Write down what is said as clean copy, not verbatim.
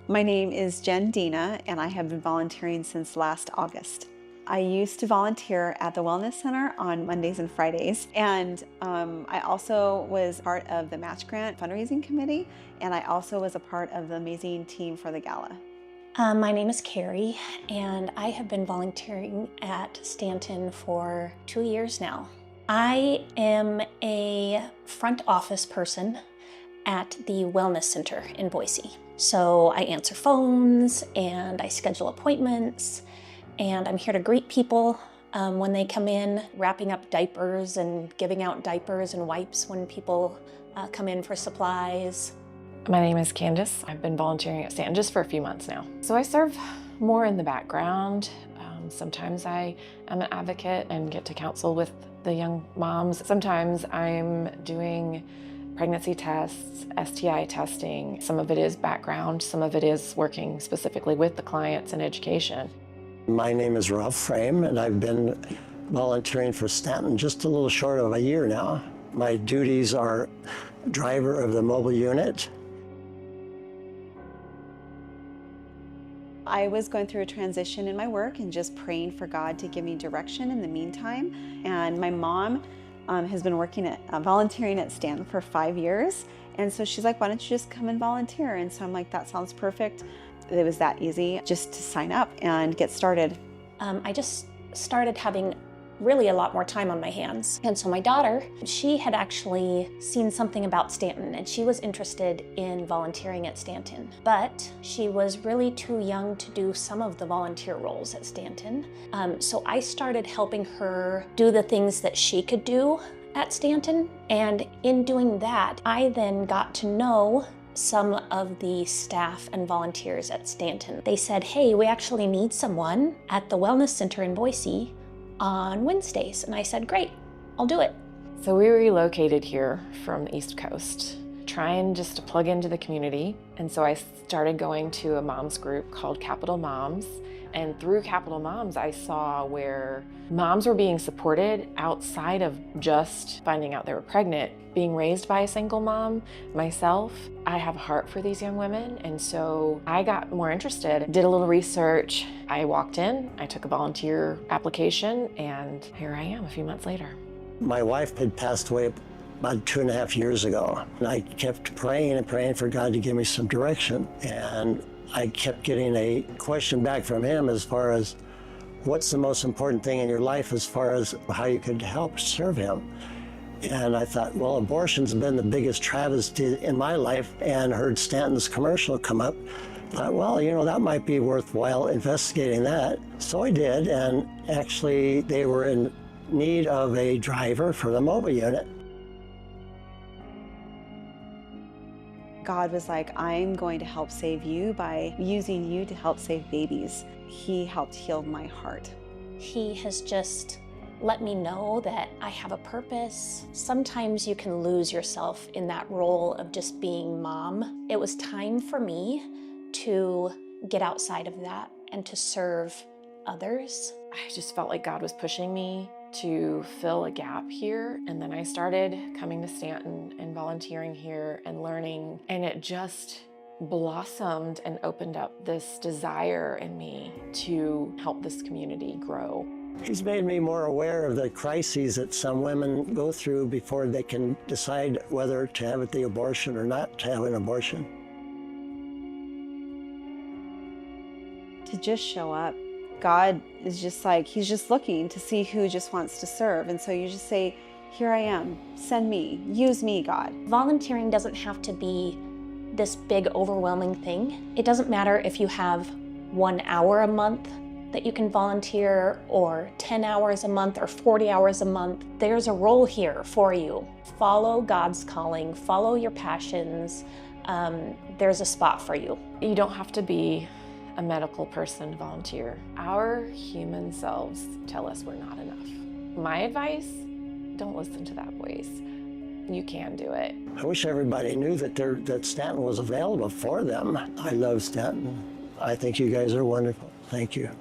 My name is Jen Dina, and I have been volunteering since last August. I used to volunteer at the Wellness Center on Mondays and Fridays, and I also was part of the Match Grant fundraising committee, and I also was a part of the amazing team for the gala. My name is Carrie, and I have been volunteering at Stanton for 2 years now. I am a front office person at the Wellness Center in Boise. So I answer phones and I schedule appointments, and I'm here to greet people when they come in, wrapping up diapers and giving out diapers and wipes when people come in for supplies. My name is Candace. I've been volunteering at Stanton just for a few months now. So I serve more in the background. Sometimes I am an advocate and get to counsel with the young moms. Sometimes I'm doing pregnancy tests, STI testing. Some of it is background, some of it is working specifically with the clients in education. My name is Ralph Frame, and I've been volunteering for Stanton just a little short of a year now. My duties are driver of the mobile unit. I was going through a transition in my work and just praying for God to give me direction in the meantime. And my mom has been volunteering at Stanton for 5 years. And so she's like, why don't you just come and volunteer? And so I'm like, that sounds perfect. It was that easy just to sign up and get started. I just started having really a lot more time on my hands. And so my daughter, she had actually seen something about Stanton and she was interested in volunteering at Stanton. But she was really too young to do some of the volunteer roles at Stanton. So I started helping her do the things that she could do at Stanton. And in doing that, I then got to know some of the staff and volunteers at Stanton. They said, hey, we actually need someone at the Wellness Center in Boise on Wednesdays. And I said, great, I'll do it. So we relocated here from the East Coast, trying just to plug into the community. And so I started going to a mom's group called Capital Moms. And through Capital Moms, I saw where moms were being supported outside of just finding out they were pregnant. Being raised by a single mom myself, I have a heart for these young women. And so I got more interested, did a little research. I walked in, I took a volunteer application, and here I am a few months later. My wife had passed away about 2.5 years ago. And I kept praying and praying for God to give me some direction. And I kept getting a question back from him as far as what's the most important thing in your life as far as how you could help serve him. And I thought, well, abortion's been the biggest travesty in my life, and heard Stanton's commercial come up. Thought, well, you know, that might be worthwhile investigating that. So I did, and actually they were in need of a driver for the mobile unit. God was like, I'm going to help save you by using you to help save babies. He helped heal my heart. He has just let me know that I have a purpose. Sometimes you can lose yourself in that role of just being mom. It was time for me to get outside of that and to serve others. I just felt like God was pushing me to fill a gap here. And then I started coming to Stanton and volunteering here and learning, and it just blossomed and opened up this desire in me to help this community grow. He's made me more aware of the crises that some women go through before they can decide whether to have the abortion or not to have an abortion. To just show up. God is just like, he's just looking to see who just wants to serve. And so you just say, here I am, send me, use me, God. Volunteering doesn't have to be this big, overwhelming thing. It doesn't matter if you have 1 hour a month that you can volunteer, or 10 hours a month, or 40 hours a month. There's a role here for you. Follow God's calling, follow your passions. There's a spot for you. You don't have to be a medical person to volunteer. Our human selves tell us we're not enough. My advice, don't listen to that voice. You can do it. I wish everybody knew that Stanton was available for them. I love Stanton. I think you guys are wonderful. Thank you.